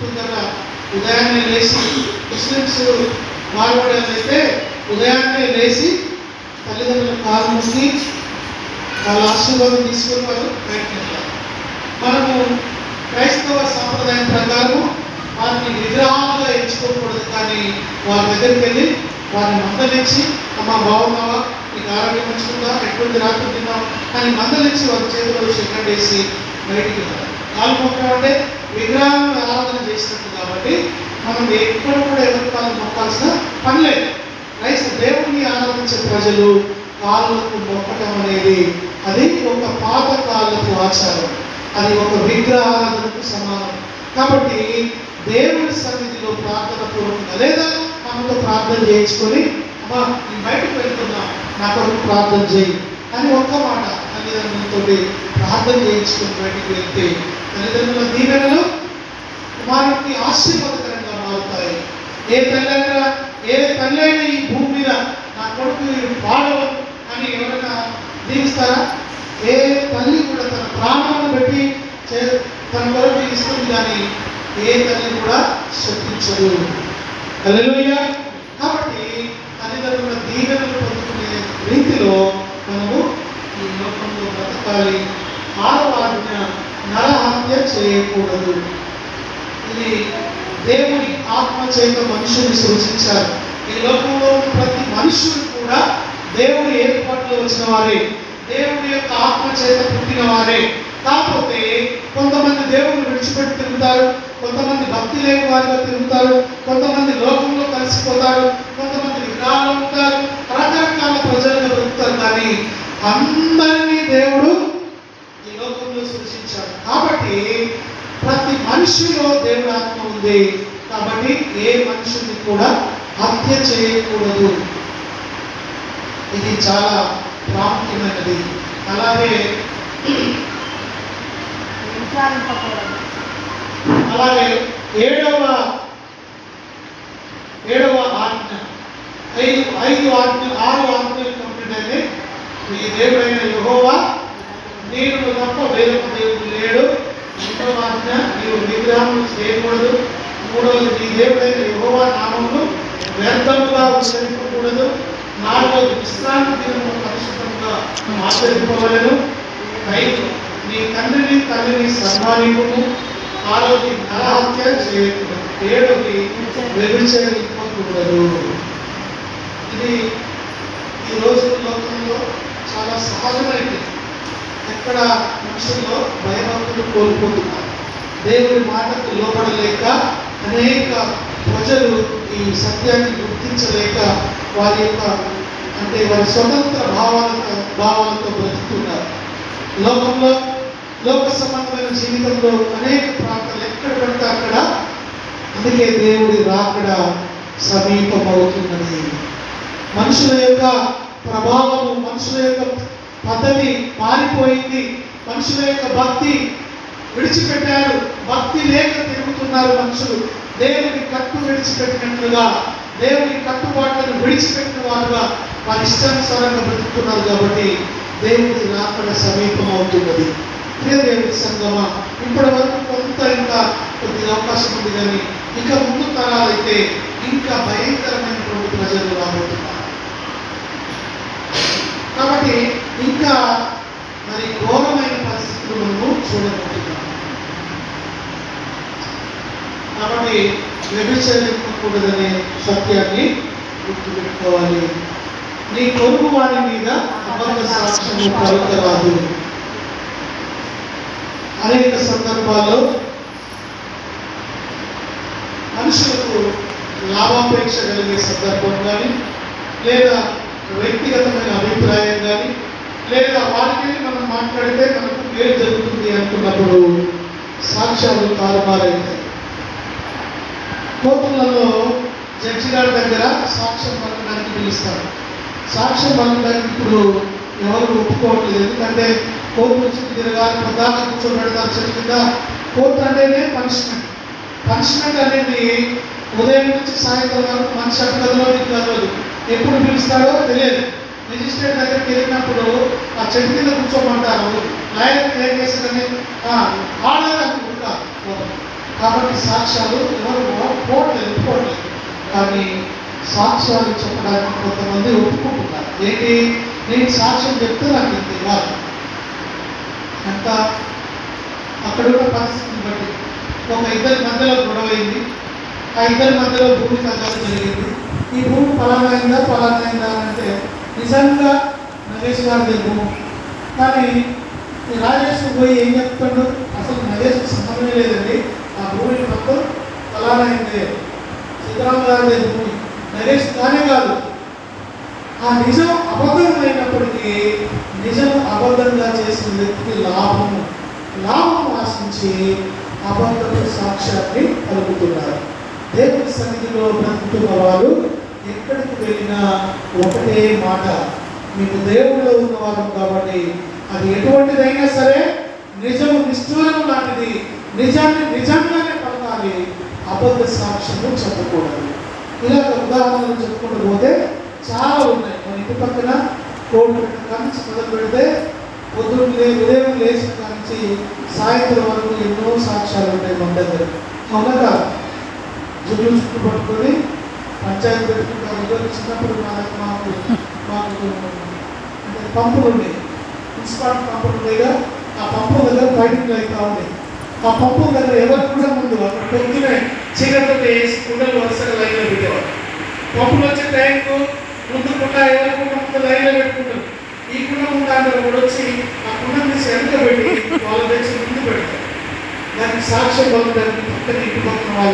పొద్దున్న ఉదయాన్నే లేచి ముస్లిమ్స్ మార్వాడైతే ఉదయాన్నే లేచి తల్లిదండ్రుల కాలు ముక్కి వాళ్ళ ఆశీర్వాదం తీసుకుని వాళ్ళు బయటకు వెళ్తారు. మనము క్రైస్తవ సాంప్రదాయం ప్రకారం వారిని విగ్రహాలుగా ఎంచుకోకూడదు, కానీ వారి దగ్గరికి వెళ్ళి వారిని మందలించి అమ్మ బాగున్నావా, నీకు ఆరోగ్యం మంచుకుందా, ఎటువంటి రాత్రి తిన్నావు అని మందలించి వారి చేతుల్లో సెకండ్ వేసి బయటికి వెళ్ళాలి. కాలు మొక్కడం అంటే విగ్రహాలను ఆరాధన చేసినట్టు కాబట్టి మనం ఎక్కడ కూడా ఎవరి కాళ్ళు మొక్కాల్సిన పని లేదు. దేవుడిని ఆరాధించే ప్రజలు కాళ్ళకు మొక్కటం అనేది అది ఒక పాత కాలపు ఆచారం, అది ఒక విగ్రహారాధనకు సమానం. కాబట్టి దేవుడి సన్నిధిలో ప్రార్థన పూర్వకంగా లేదా ఆమెతో ప్రార్థన చేయించుకొని అమ్మా నేను బయటకు వెళ్తున్నా నా కొరకు ప్రార్థన చేయి అని ఒక్క మాట తల్లిదండ్రులతో ప్రార్థన చేయించుకొని బయటికి వెళ్తే తల్లిదండ్రుల దీవెనలు కుమారుడికి ఆశీర్వాదకరంగా మారుతాయి. ఏ తల్లైనా ఈ భూమి మీద నా కొడుకు వాడవు అని ఎవరైనా దీవిస్తారా? ఏ తల్లి కూడా తన ప్రాణాలను పెట్టి తన కొరకు ఇస్తుంది, కానీ ఏ తల్లి కూడా శక్తించదు. హల్లెలూయా. కాబట్టి తల్లిదండ్రుల దీవెనలు పొందుకునే రీతిలో మనము ఈ లోకంలో బ్రతకాలి. 6వ ఆజ్ఞ నరహత్య చేయకూడదు. ఇది దేవుని ఆత్మ చేత మనుషుల్ని సృష్టించారు. ఈ లోకంలో ప్రతి మనుషులు కూడా దేవుడి ఏర్పాటులో వచ్చిన వారే, దేవుడి యొక్క ఆత్మ చేత పుట్టిన వారే. కాకపోతే కొంతమంది దేవుడిని విడిచిపెట్టి తిరుగుతారు, కొంతమంది భక్తి లేని వారిగా తిరుగుతారు, కొంతమంది లోకంలో కలిసిపోతారు, కొంతమంది విగ్రహాలు ఉంటారు, రకరకాల ప్రజలుగా దొరుకుతారు. కానీ అందరినీ దేవుడు ఈ లోకంలో సృష్టించాడు. కాబట్టి ప్రతి మనిషిలో దేవుడి ఆత్మ ఉంది. కాబట్టి ఏ మనుషుని కూడా హత్య చేయకూడదు. ఇది చాలా ప్రాముఖ్యమైనది. అలాగే 7వ ఆజ్ఞ 6 ఆజ్ఞలు కంప్లీట్ అయితే ఈ దేవుడైన యెహోవా నీవు తప్ప వేరొక దేవుడు లేడు. 2వ ఆజ్ఞ నీవు విగ్రహం చేయకూడదు. 3వది నీ దేవుడైన యెహోవా నామమును వ్యర్థముగా ఉచ్చరింపకూడదు. 4వది విశ్రాంతి దినము పరిశుభ్రంగా ఆచరింపవలెను. 5 నీ తండ్రిని తల్లిని సన్మానింపుము. 6వది నరహత్య చేయకూడదు. 7వది వ్యభిచరింపకూడదు. ఇది ఈ రోజు లోకంలో చాలా సహజమైనది. ఎక్కడ మనుషుల్లో భయభక్తులు కోల్పోతున్నారు. దేవుడి మాటకు లోబడలేక అనేక ప్రజలు ఈ సత్యాన్ని గుర్తించలేక వారి యొక్క వారి స్వతంత్ర భావాలతో బ్రతుకుతున్నారు. లోకంలో లోక సంబంధమైన జీవితంలో అనేక ప్రాంతాలు ఎక్కడ పడితే అక్కడ. అందుకే దేవుడి రాకడ సమీపమవుతున్నది. మనుషుల యొక్క ప్రభావము, మనుషుల యొక్క పదవి మారిపోయింది. మనుషుల యొక్క భక్తి విడిచిపెట్టారు. భక్తి లేక తిరుగుతున్నారు మనుషులు. దేవుని కట్టు విడిచిపెట్టినట్లుగా, దేవుని కట్టుబాట్లను విడిచిపెట్టిన వారుగా వారి ఇష్టానుసారంగా బ్రతుకుతున్నారు. కాబట్టి దేవుడి రాకడ సమీపం అవుతున్నది. దేవుడి సంగమా, ఇప్పటి వరకు కొంత ఇంకా కొద్దిగా అవకాశం ఉంది, కానీ ఇక ముందు తరాలైతే ఇంకా భయంకరమైనటువంటి ప్రజలు రాబోతున్నారు. కాబట్టి ఇంకా మరి ఘోరమైన పరిస్థితులు మనము చూడబోతున్నాం. కాబట్టి వ్యభిచరింపకూడదనే సత్యాన్ని గుర్తుపెట్టుకోవాలి. నీ పొరుగు వారి మీద అబద్ధ సాక్ష్యము పలుకరాదు. అనేక సందర్భాల్లో మనుషులకు లాభాపేక్ష కలిగే సందర్భం కానీ, లేదా వ్యక్తిగతమైన అభిప్రాయం కానీ, లేదా వారికి మనం మాట్లాడితే మనకు పేరు జరుగుతుంది అనుకున్నప్పుడు సాక్ష్యాలు తారుమారైతాయి. కోర్టులలో జడ్జి గారి దగ్గర సాక్ష్యం పలకడానికి పిలుస్తారు. సాక్ష్యం పలకడానికి ఇప్పుడు ఎవరు ఒప్పుకోవట్లేదు. ఎందుకంటే కోర్టు చుట్టూ తిరగాలి, ప్రధాన కూర్చోబెడతారు చెట్టు కింద. కోర్టు అంటేనే పనిష్మెంట్. పనిష్మెంట్ అనేది ఉదయం నుంచి సాయంత్రం వరకు మనిషి అక్కడలో ఇంట్లో ఎప్పుడు పిలుస్తాడో తెలియదు. రిజిస్ట్రేట్ దగ్గరికి వెళ్ళినప్పుడు ఆ చెట్టు కింద కూర్చోమంటారు. లాయర్ ఏం చేస్తారని ఆడాలని కాబట్టి సాక్ష్యాలు ఎవరు ఒప్పుకోవట్లేదు. కానీ సాక్ష్యాలు చెప్పడానికి కొంతమంది ఒప్పుకుంటున్నారు. ఏంటి, నేను సాక్ష్యం చెప్తే నాకు ఇంత ఇవ్వాలి. ఎంత అక్కడ ఉన్న పరిస్థితిని బట్టి ఒక ఇద్దరి మధ్యలో గొడవ అయింది. ఆ ఇద్దరి మధ్యలో భూమి తగ్గాలి జరిగింది. ఈ భూమి ఫలానైందా అంటే నిజంగా నగేష్ గారిది భూమి. కానీ ఈ రాజేష్ పోయి ఏం చెప్తాడు, అసలు నగేష్కి సంబంధమే లేదండి, ఆ భూమిని మొత్తం ఫలానైందే, సీతారాం గారిది భూమి, నగేష్ కానే కాదు. ఆ నిజం అబద్ధం అయినప్పటికీ నిజం అబద్ధంగా చేసిన వ్యక్తికి లాభం ఆశించి అబద్ధపు సాక్ష్యాన్ని కలుగుతున్నారు. దేవుని సన్నిధిలో బ్రతుకుతున్న వారు ఎక్కడికి వెళ్ళినా ఒకటే మాట, మీకు దేవుడిలో ఉన్నవారు కాబట్టి అది ఎటువంటిదైనా సరే నిజము నిష్ఠూరం లాంటిది, నిజాన్ని నిజంగానే పలకాలి, అబద్ధ సాక్ష్యము చెప్పకూడదు. ఇలాగ ఉదాహరణలు చెప్పుకుంటూ పోతే చాలా ఉన్నాయి. మన ఇంటి పక్కన కోడి పెట్టిన కానించి మొదలు పెడితే ఉదయం లేచిన కానించి సాయంత్రం వరకు ఎన్నో సాక్ష్యాలు ఉంటాయి మన దగ్గర. అవునగా జుట్టు చుట్టూ పట్టుకొని పంచాయతీ పెట్టుకుంటారు. ఇద్దరు చిన్నప్పుడు మాకు అంటే పంపులు ఉండేవి, మున్సిపాలిటీ పంపులు ఉండేగా. ఆ పంపు దగ్గర ఫైటింగ్ అవుతూ ఉండేవి. ఆ పంపు దగ్గర ఎవరు కూడా ముందు అక్కడ పొద్దునే చీకటితో వేసి కుండలు వరుసగా లైన్లో పెట్టేవారు. పంపులు వచ్చే టైంకు ముందు కుండ ఎవరికి ముందు లైన్లో పెట్టుకుంటారు. ఈ కుండ ముందు అందరూ కూడా వచ్చి ఆ కుండను తీసి వెనక పెట్టి వాళ్ళ తెచ్చి ముందు పెడతారు. దానికి సాక్ష్యం పొందడానికి పక్కన ఇంటి పక్కన వాళ్ళు